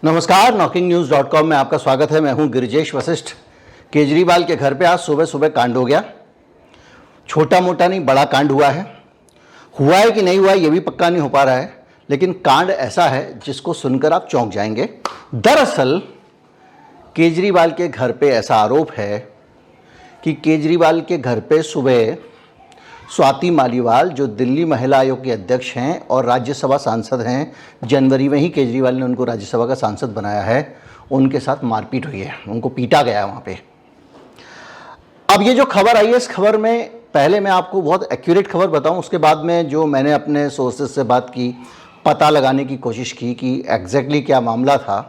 नमस्कार, knocking-news.com में आपका स्वागत है। मैं हूं गिरिजेश वशिष्ठ। केजरीवाल के घर पे आज सुबह सुबह कांड हो गया। छोटा मोटा नहीं, बड़ा कांड हुआ है कि नहीं हुआ ये भी पक्का नहीं हो पा रहा है, लेकिन कांड ऐसा है जिसको सुनकर आप चौंक जाएंगे। दरअसल केजरीवाल के घर पे ऐसा आरोप है कि केजरीवाल के घर पे सुबह स्वाति मालीवाल, जो दिल्ली महिला आयोग के अध्यक्ष हैं और राज्यसभा सांसद हैं, जनवरी में ही केजरीवाल ने उनको राज्यसभा का सांसद बनाया है, उनके साथ मारपीट हुई है, उनको पीटा गया है वहाँ पे। अब ये जो खबर आई है, इस खबर में पहले मैं आपको बहुत एक्यूरेट खबर बताऊं, उसके बाद में जो मैंने अपने सोर्सेज से बात की, पता लगाने की कोशिश की कि एग्जैक्टली क्या मामला था।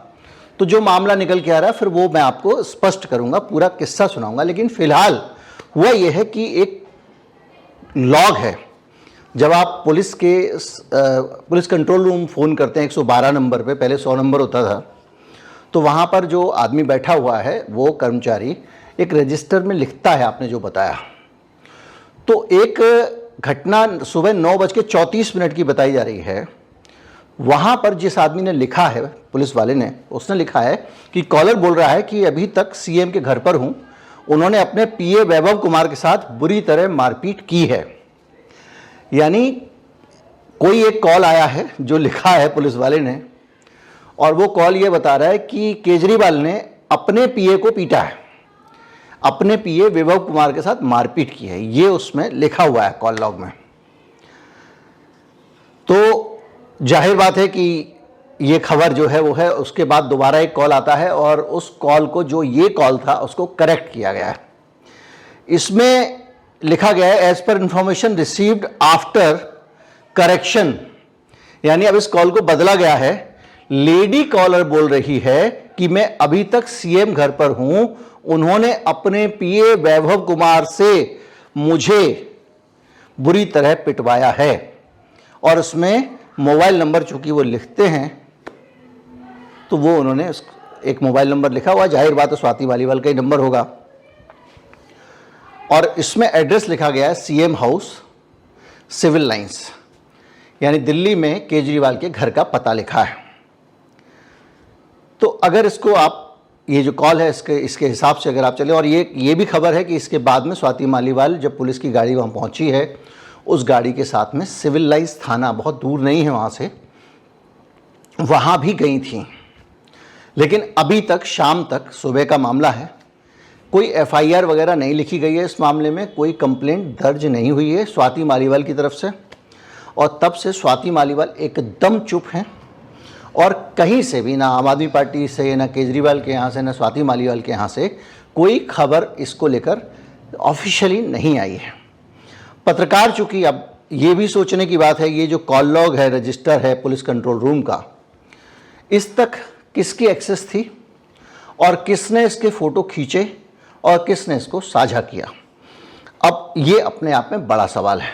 तो जो मामला निकल के आ रहा है फिर वो मैं आपको स्पष्ट करूँगा, पूरा किस्सा सुनाऊँगा। लेकिन फ़िलहाल हुआ ये है कि एक लॉग है, जब आप पुलिस कंट्रोल रूम फ़ोन करते हैं 112 नंबर पे, पहले 100 नंबर होता था, तो वहाँ पर जो आदमी बैठा हुआ है वो कर्मचारी एक रजिस्टर में लिखता है आपने जो बताया। तो एक घटना सुबह 9:34 की बताई जा रही है। वहाँ पर जिस आदमी ने लिखा है, पुलिस वाले ने, उसने लिखा है कि कॉलर बोल रहा है कि अभी तक सीएम के घर पर हूँ, उन्होंने अपने पीए वैभव कुमार के साथ बुरी तरह मारपीट की है। यानी कोई एक कॉल आया है जो लिखा है पुलिस वाले ने, और वो कॉल ये बता रहा है कि केजरीवाल ने अपने पीए को पीटा है, अपने पीए वैभव कुमार के साथ मारपीट की है, ये उसमें लिखा हुआ है कॉल लॉग में। तो जाहिर बात है कि ये खबर जो है वो है, उसके बाद दोबारा एक कॉल आता है और उस कॉल को, जो ये कॉल था, उसको करेक्ट किया गया है। इसमें लिखा गया है as per information received after correction, यानी अब इस कॉल को बदला गया है। लेडी कॉलर बोल रही है कि मैं अभी तक सीएम घर पर हूं, उन्होंने अपने पीए वैभव कुमार से मुझे बुरी तरह पिटवाया है। और उसमें मोबाइल नंबर चूंकि वो लिखते हैं तो वो उन्होंने एक मोबाइल नंबर लिखा हुआ, जाहिर बात है स्वाति मालीवाल का ही नंबर होगा। और इसमें एड्रेस लिखा गया है सीएम हाउस, सिविल लाइंस, यानी दिल्ली में केजरीवाल के घर का पता लिखा है। तो अगर इसको आप, ये जो कॉल है इसके हिसाब से अगर आप चले, और ये भी खबर है कि इसके बाद में स्वाति मालीवाल, जब पुलिस की गाड़ी वहाँ पहुँची है, उस गाड़ी के साथ में सिविल लाइंस थाना, बहुत दूर नहीं है वहाँ से, वहाँ भी गई थी। लेकिन अभी तक, शाम तक, सुबह का मामला है, कोई एफआईआर वगैरह नहीं लिखी गई है इस मामले में, कोई कंप्लेंट दर्ज नहीं हुई है स्वाति मालीवाल की तरफ से। और तब से स्वाति मालीवाल एकदम चुप हैं, और कहीं से भी, ना आम आदमी पार्टी से, ना केजरीवाल के यहाँ से, ना स्वाति मालीवाल के यहाँ से कोई खबर इसको लेकर ऑफिशियली नहीं आई है। पत्रकार, चूँकि अब ये भी सोचने की बात है, ये जो कॉल लॉग है, रजिस्टर है पुलिस कंट्रोल रूम का, इस तक किसकी एक्सेस थी और किसने इसके फ़ोटो खींचे और किसने इसको साझा किया, अब ये अपने आप में बड़ा सवाल है।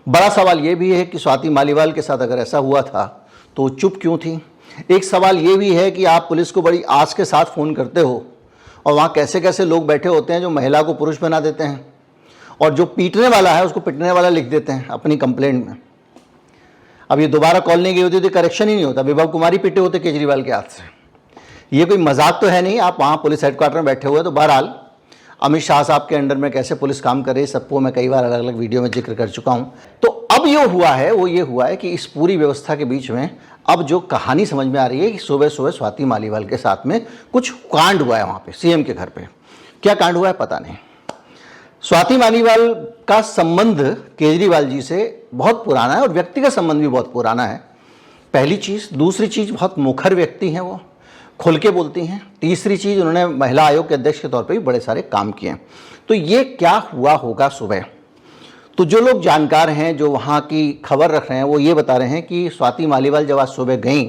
बड़ा सवाल ये भी है कि स्वाति मालीवाल के साथ अगर ऐसा हुआ था तो चुप क्यों थी। एक सवाल ये भी है कि आप पुलिस को बड़ी आस के साथ फ़ोन करते हो, और वहाँ कैसे कैसे लोग बैठे होते हैं जो महिला को पुरुष बना देते हैं, और जो पीटने वाला है उसको पिटने वाला लिख देते हैं अपनी कंप्लेंट में। अब ये दोबारा कॉल नहीं गई होती तो करेक्शन ही नहीं होता, वैभव कुमार ही पिटे होते केजरीवाल के हाथ से। ये कोई मजाक तो है नहीं, आप वहाँ पुलिस हेडक्वार्टर में बैठे हुए। तो बहरहाल अमित शाह साहब के अंडर में कैसे पुलिस काम कर रही है, सबको मैं कई बार अलग अलग वीडियो में जिक्र कर चुका हूँ। तो अब ये हुआ है, वो ये हुआ है कि इस पूरी व्यवस्था के बीच में अब जो कहानी समझ में आ रही है कि सुबह सुबह स्वाति मालीवाल के साथ में कुछ कांड हुआ है वहाँ पे सीएम के घर पे। क्या कांड हुआ है पता नहीं। स्वाति मालीवाल का संबंध केजरीवाल जी से बहुत पुराना है, और व्यक्तिगत संबंध भी बहुत पुराना है, पहली चीज़। दूसरी चीज़, बहुत मुखर व्यक्ति हैं, वो खुल के बोलती हैं। तीसरी चीज़, उन्होंने महिला आयोग के अध्यक्ष के तौर पे भी बड़े सारे काम किए हैं। तो ये क्या हुआ होगा सुबह, तो जो लोग जानकार हैं, जो वहाँ की खबर रख रहे हैं, वो ये बता रहे हैं कि स्वाति मालीवाल जब आज सुबह गई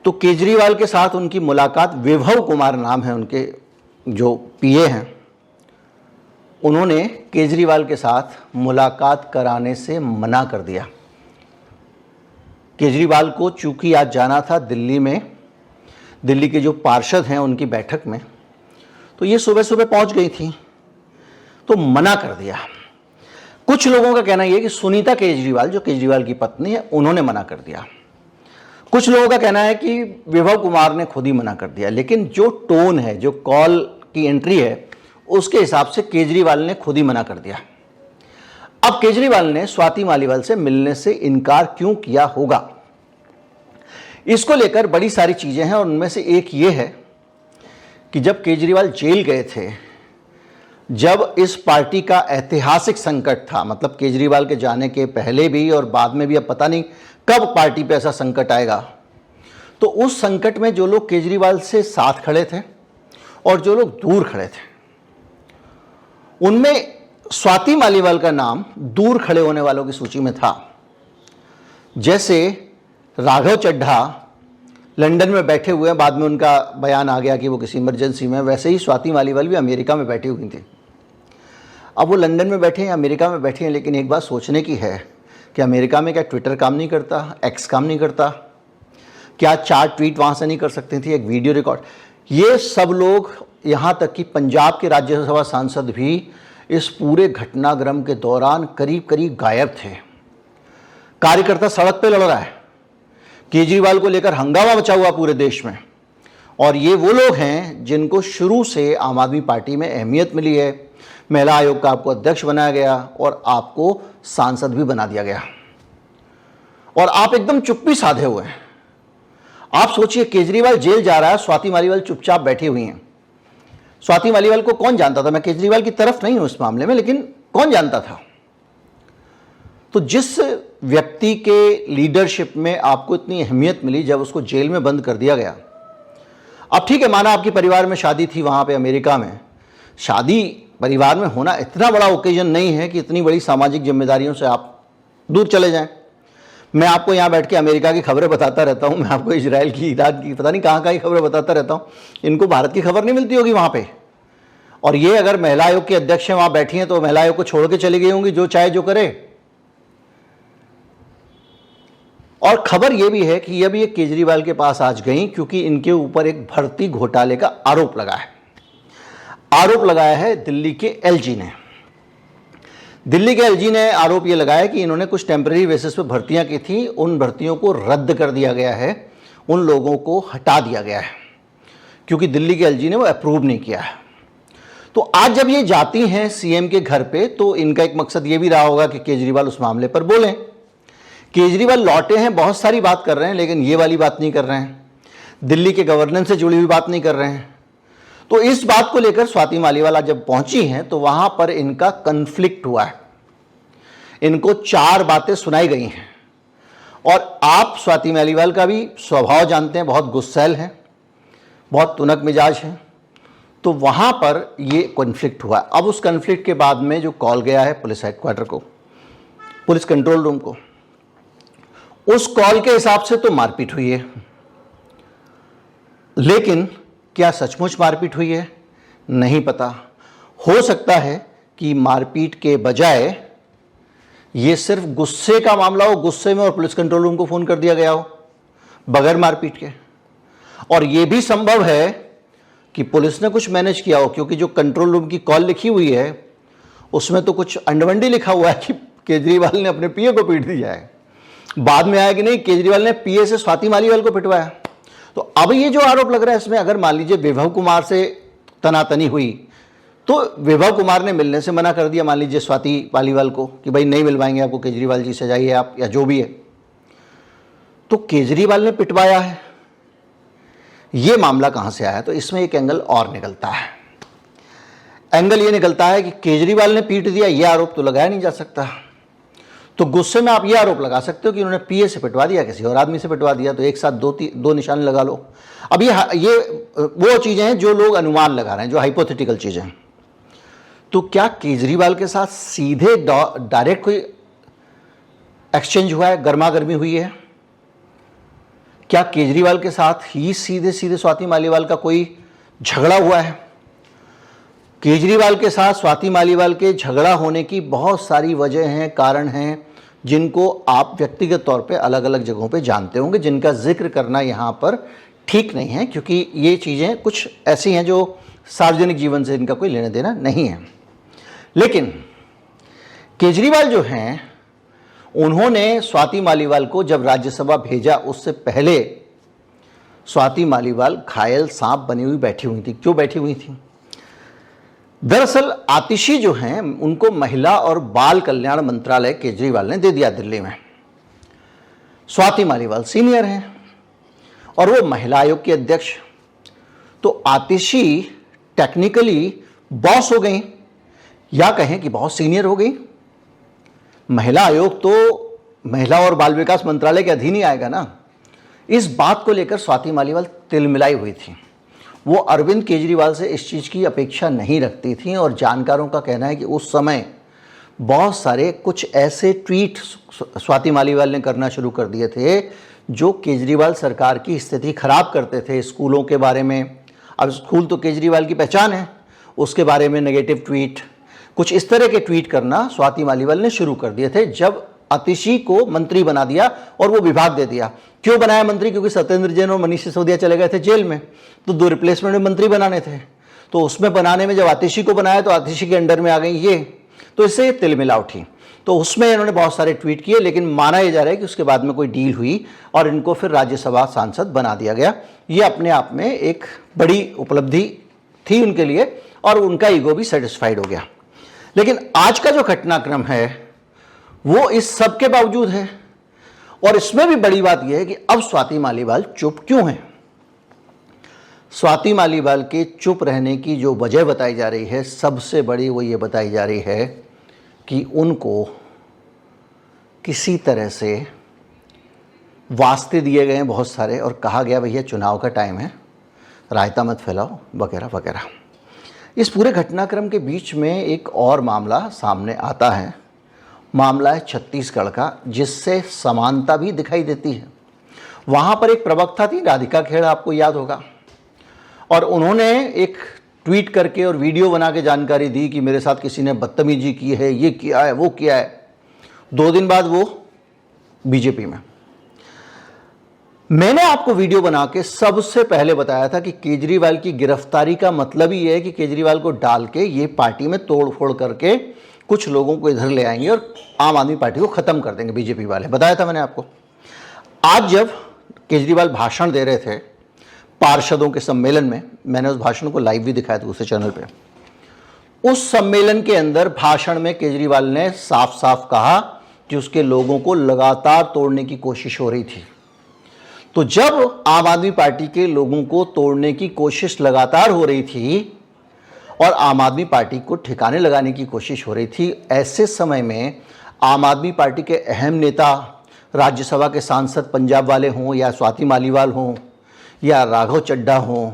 तो केजरीवाल के साथ उनकी मुलाकात, वैभव कुमार नाम है उनके जो पीए हैं, उन्होंने केजरीवाल के साथ मुलाकात कराने से मना कर दिया। केजरीवाल को चूंकि आज जाना था दिल्ली में, दिल्ली के जो पार्षद हैं उनकी बैठक में, तो ये सुबह सुबह पहुंच गई थी, तो मना कर दिया। कुछ लोगों का कहना यह है कि सुनीता केजरीवाल, जो केजरीवाल की पत्नी है, उन्होंने मना कर दिया। कुछ लोगों का कहना है कि विभव कुमार ने खुद ही मना कर दिया, लेकिन जो टोन है, जो कॉल की एंट्री है, उसके हिसाब से केजरीवाल ने खुद ही मना कर दिया। अब केजरीवाल ने स्वाति मालीवाल से मिलने से इनकार क्यों किया होगा, इसको लेकर बड़ी सारी चीजें हैं और उनमें से एक ये है कि जब केजरीवाल जेल गए थे, जब इस पार्टी का ऐतिहासिक संकट था, मतलब केजरीवाल के जाने के पहले भी और बाद में भी, अब पता नहीं कब पार्टी पे ऐसा संकट आएगा, तो उस संकट में जो लोग केजरीवाल से साथ खड़े थे और जो लोग दूर खड़े थे, उनमें स्वाति मालीवाल का नाम दूर खड़े होने वालों की सूची में था। जैसे राघव चड्ढा लंदन में बैठे हुए हैं, बाद में उनका बयान आ गया कि वो किसी इमरजेंसी में, वैसे ही स्वाति मालीवाल भी अमेरिका में बैठी हुई थी। अब वो लंदन में बैठे हैं, अमेरिका में बैठे हैं, लेकिन एक बात सोचने की है कि अमेरिका में क्या ट्विटर काम नहीं करता, एक्स काम नहीं करता, क्या 4 ट्वीट वहाँ से नहीं कर सकती थी, एक वीडियो रिकॉर्ड। ये सब लोग, यहाँ तक कि पंजाब के राज्यसभा सांसद भी इस पूरे घटनाक्रम के दौरान करीब करीब गायब थे। कार्यकर्ता सड़क पे लड़ रहा है, केजरीवाल को लेकर हंगामा मचा हुआ पूरे देश में। और ये वो लोग हैं जिनको शुरू से आम आदमी पार्टी में अहमियत मिली है, महिला आयोग का आपको अध्यक्ष बनाया गया और आपको सांसद भी बना दिया गया, और आप एकदम चुप्पी साधे हुए हैं। आप सोचिए, केजरीवाल जेल जा रहा है, स्वाति मालीवाल चुपचाप बैठी हुई हैं। स्वाति मालीवाल को कौन जानता था? मैं केजरीवाल की तरफ नहीं हूं इस मामले में, लेकिन कौन जानता था? तो जिस व्यक्ति के लीडरशिप में आपको इतनी अहमियत मिली, जब उसको जेल में बंद कर दिया गया। अब ठीक है, माना आपके परिवार में शादी थी वहां पे अमेरिका में, शादी परिवार में होना इतना बड़ा ओकेजन नहीं है कि इतनी बड़ी सामाजिक जिम्मेदारियों से आप दूर चले जाएं। मैं आपको यहाँ बैठ के अमेरिका की खबरें बताता रहता हूँ, मैं आपको इजराइल की, ईरान की, पता नहीं कहाँ की खबरें बताता रहता हूँ। इनको भारत की खबर नहीं मिलती होगी वहाँ पे। और ये अगर महिला आयोग के अध्यक्ष हैं, वहाँ बैठी हैं, तो महिला आयोग को छोड़ के चली गई होंगी, जो चाहे जो करे। और खबर यह भी है कि अभी ये केजरीवाल के पास आज गई क्योंकि इनके ऊपर एक भर्ती घोटाले का आरोप लगा है। आरोप लगाया है दिल्ली के एलजी ने। दिल्ली के एलजी ने आरोप ये लगाया कि इन्होंने कुछ टेम्परेरी बेसिस पे भर्तियां की थी, उन भर्तियों को रद्द कर दिया गया है, उन लोगों को हटा दिया गया है क्योंकि दिल्ली के एलजी ने वो अप्रूव नहीं किया है। तो आज जब ये जाती हैं सीएम के घर पे, तो इनका एक मकसद ये भी रहा होगा कि केजरीवाल उस मामले पर बोलें। केजरीवाल लौटे हैं, बहुत सारी बात कर रहे हैं, लेकिन ये वाली बात नहीं कर रहे हैं, दिल्ली के गवर्नेंस से जुड़ी हुई बात नहीं कर रहे हैं। तो इस बात को लेकर स्वाति मालीवाल जब पहुंची हैं, तो वहां पर इनका कन्फ्लिक्ट हुआ है। इनको 4 बातें सुनाई गई हैं और आप स्वाति मालीवाल का भी स्वभाव जानते हैं, बहुत गुस्सैल हैं, बहुत तुनक मिजाज हैं। तो वहां पर ये कॉन्फ्लिक्ट हुआ। अब उस कॉन्फ्लिक्ट के बाद में जो कॉल गया है पुलिस हेडक्वार्टर को, पुलिस कंट्रोल रूम को, उस कॉल के हिसाब से तो मारपीट हुई है। लेकिन क्या सचमुच मारपीट हुई है, नहीं पता। हो सकता है कि मारपीट के बजाय ये सिर्फ गुस्से का मामला हो, गुस्से में और पुलिस कंट्रोल रूम को फोन कर दिया गया हो बगैर मारपीट के। और यह भी संभव है कि पुलिस ने कुछ मैनेज किया हो, क्योंकि जो कंट्रोल रूम की कॉल लिखी हुई है उसमें तो कुछ अंडवंडी लिखा हुआ है कि केजरीवाल ने अपने पीए को पीट दिया है। बाद में आया कि नहीं, केजरीवाल ने पीए से स्वाति मालीवाल को पिटवाया। तो अब ये जो आरोप लग रहा है इसमें, अगर मान लीजिए विभव कुमार से तनातनी हुई तो विभव कुमार ने मिलने से मना कर दिया, मान लीजिए स्वाति मालीवाल को, कि भाई नहीं मिलवाएंगे आपको, केजरीवाल जी से जाइए आप, या जो भी है, तो केजरीवाल ने पिटवाया है। ये मामला कहां से आया? तो इसमें एक एंगल और निकलता है। एंगल ये निकलता है कि केजरीवाल ने पीट दिया, ये आरोप तो लगाया नहीं जा सकता। तो गुस्से में आप ये आरोप लगा सकते हो कि उन्होंने पीए से पिटवा दिया, किसी और आदमी से पिटवा दिया, तो एक साथ दो निशान लगा लो। अब ये वो चीजें हैं जो लोग अनुमान लगा रहे हैं, जो हाइपोथेटिकल चीजें हैं। तो क्या केजरीवाल के साथ सीधे डायरेक्ट कोई एक्सचेंज हुआ है, गर्मा गर्मी हुई है? क्या केजरीवाल के साथ ही सीधे सीधे स्वाति मालीवाल का कोई झगड़ा हुआ है? केजरीवाल के साथ स्वाति मालीवाल के झगड़ा होने की बहुत सारी वजह हैं, कारण हैं, जिनको आप व्यक्तिगत तौर पे अलग अलग जगहों पे जानते होंगे, जिनका जिक्र करना यहाँ पर ठीक नहीं है, क्योंकि ये चीज़ें कुछ ऐसी हैं जो सार्वजनिक जीवन से इनका कोई लेना देना नहीं है। लेकिन केजरीवाल जो हैं उन्होंने स्वाति मालीवाल को जब राज्यसभा भेजा उससे पहले स्वाति मालीवाल घायल सांप बनी हुई बैठी हुई थी। क्यों बैठी हुई थी? दरअसल आतिशी जो हैं उनको महिला और बाल कल्याण मंत्रालय केजरीवाल ने दे दिया दिल्ली में। स्वाति मालीवाल सीनियर हैं और वो महिला आयोग की अध्यक्ष, तो आतिशी टेक्निकली बॉस हो गई या कहें कि बहुत सीनियर हो गई। महिला आयोग तो महिला और बाल विकास मंत्रालय के अधीन ही आएगा ना। इस बात को लेकर स्वाति मालीवाल तिलमिलाई हुई थी। वो अरविंद केजरीवाल से इस चीज़ की अपेक्षा नहीं रखती थी और जानकारों का कहना है कि उस समय बहुत सारे कुछ ऐसे ट्वीट स्वाति मालीवाल ने करना शुरू कर दिए थे जो केजरीवाल सरकार की स्थिति खराब करते थे। स्कूलों के बारे में, अब स्कूल तो केजरीवाल की पहचान है, उसके बारे में नेगेटिव ट्वीट, कुछ इस तरह के ट्वीट करना स्वाति मालीवाल ने शुरू कर दिए थे जब आतिशी को मंत्री बना दिया और वो विभाग दे दिया। क्यों बनाया मंत्री? क्योंकि सत्येंद्र जैन और मनीष सिसोदिया चले गए थे जेल में, तो 2 रिप्लेसमेंट में मंत्री बनाने थे। तो उसमें बनाने में जब आतिशी को बनाया तो आतिशी के अंडर में आ गई ये, तो इससे तिलमिला उठी। तो उसमें इन्होंने बहुत सारे ट्वीट किए, लेकिन माना यह जा रहा है कि उसके बाद में कोई डील हुई और इनको फिर राज्यसभा सांसद बना दिया गया। ये अपने आप में एक बड़ी उपलब्धि थी उनके लिए और उनका ईगो भी सेटिस्फाइड हो गया। लेकिन आज का जो घटनाक्रम है वो इस सब के बावजूद है और इसमें भी बड़ी बात यह है कि अब स्वाति मालीवाल चुप क्यों हैं। स्वाति मालीवाल के चुप रहने की जो वजह बताई जा रही है, सबसे बड़ी वो ये बताई जा रही है कि उनको किसी तरह से वास्ते दिए गए हैं बहुत सारे और कहा गया भैया चुनाव का टाइम है, रायता मत फैलाओ वगैरह वगैरह। इस पूरे घटनाक्रम के बीच में एक और मामला सामने आता है। मामला है छत्तीसगढ़ का, जिससे समानता भी दिखाई देती है। वहाँ पर एक प्रवक्ता थी राधिका खेड़ा, आपको याद होगा, और उन्होंने एक ट्वीट करके और वीडियो बना के जानकारी दी कि मेरे साथ किसी ने बदतमीजी की है, ये किया है, वो किया है। 2 दिन बाद वो बीजेपी में। मैंने आपको वीडियो बना के सबसे पहले बताया था कि केजरीवाल की गिरफ्तारी का मतलब ही है कि केजरीवाल को डाल के ये पार्टी में तोड़ फोड़ करके कुछ लोगों को इधर ले आएंगे और आम आदमी पार्टी को ख़त्म कर देंगे बीजेपी वाले। बताया था मैंने आपको। आज जब केजरीवाल भाषण दे रहे थे पार्षदों के सम्मेलन में, मैंने उस भाषण को लाइव भी दिखाया था दूसरे चैनल पे। उस सम्मेलन के अंदर भाषण में केजरीवाल ने साफ साफ कहा कि उसके लोगों को लगातार तोड़ने की कोशिश हो रही थी। तो जब आम आदमी पार्टी के लोगों को तोड़ने की कोशिश लगातार हो रही थी और आम आदमी पार्टी को ठिकाने लगाने की कोशिश हो रही थी, ऐसे समय में आम आदमी पार्टी के अहम नेता, राज्यसभा के सांसद पंजाब वाले हों या स्वाति मालीवाल हों या राघव चड्ढा हों,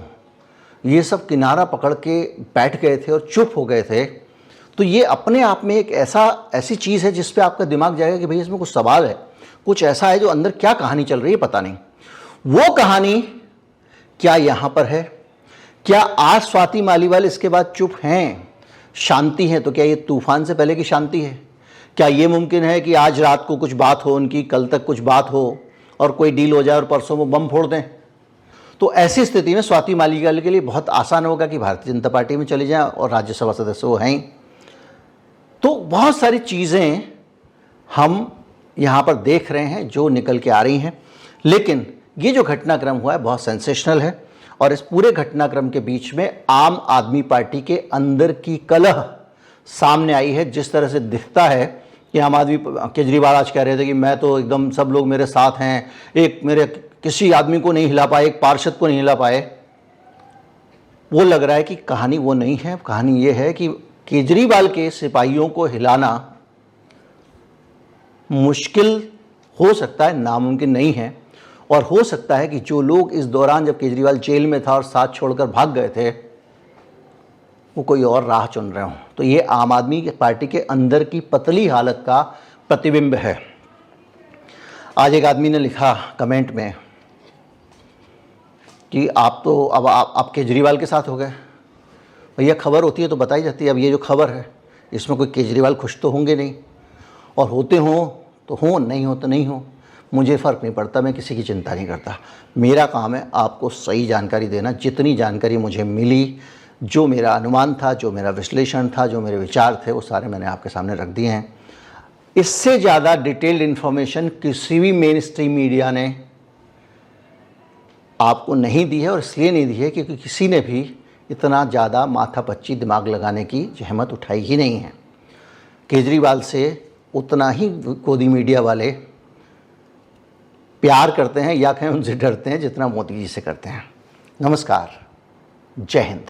ये सब किनारा पकड़ के बैठ गए थे और चुप हो गए थे। तो ये अपने आप में एक ऐसी चीज़ है जिस पे आपका दिमाग जाएगा कि भाई इसमें कुछ सवाल है, कुछ ऐसा है जो अंदर क्या कहानी चल रही है पता नहीं। वो कहानी क्या यहाँ पर है? क्या आज स्वाति मालीवाल इसके बाद चुप हैं, शांति है? तो क्या ये तूफान से पहले की शांति है? क्या ये मुमकिन है कि आज रात को कुछ बात हो उनकी, कल तक कुछ बात हो और कोई डील हो जाए और परसों वो बम फोड़ दें? तो ऐसी स्थिति में स्वाति मालीवाल के लिए बहुत आसान होगा कि भारतीय जनता पार्टी में चले जाएं और राज्यसभा सदस्य वो हैं। तो बहुत सारी चीज़ें हम यहाँ पर देख रहे हैं जो निकल के आ रही हैं, लेकिन ये जो घटनाक्रम हुआ है बहुत सेंसेशनल है और इस पूरे घटनाक्रम के बीच में आम आदमी पार्टी के अंदर की कलह सामने आई है। जिस तरह से दिखता है कि आम आदमी, केजरीवाल आज कह रहे थे कि मैं तो एकदम सब लोग मेरे साथ हैं, एक मेरे किसी आदमी को नहीं हिला पाए, एक पार्षद को नहीं हिला पाए। वो लग रहा है कि कहानी वो नहीं है। कहानी ये है कि केजरीवाल के सिपाहियों को हिलाना मुश्किल हो सकता है, नामुमकिन नहीं है। और हो सकता है कि जो लोग इस दौरान जब केजरीवाल जेल में था और साथ छोड़कर भाग गए थे, वो कोई और राह चुन रहे हों। तो ये आम आदमी पार्टी के अंदर की पतली हालत का प्रतिबिंब है। आज एक आदमी ने लिखा कमेंट में कि आप तो अब आप केजरीवाल के साथ हो गए। भैया खबर होती है तो बताई जाती है। अब ये जो खबर है इसमें कोई केजरीवाल खुश तो होंगे नहीं, और होते हों तो हों, नहीं हो तो नहीं हो, मुझे फ़र्क नहीं पड़ता, मैं किसी की चिंता नहीं करता। मेरा काम है आपको सही जानकारी देना। जितनी जानकारी मुझे मिली, जो मेरा अनुमान था, जो मेरा विश्लेषण था, जो मेरे विचार थे, वो सारे मैंने आपके सामने रख दिए हैं। इससे ज़्यादा डिटेल्ड इन्फॉर्मेशन किसी भी मेन स्ट्रीम मीडिया ने आपको नहीं दी है, और इसलिए नहीं दी है क्योंकि किसी ने भी इतना ज़्यादा माथापच्ची दिमाग लगाने की जहमत उठाई ही नहीं है। केजरीवाल से उतना ही गोदी मीडिया वाले प्यार करते हैं या कहें उनसे डरते हैं जितना मोदी जी से करते हैं। नमस्कार, जय हिंद।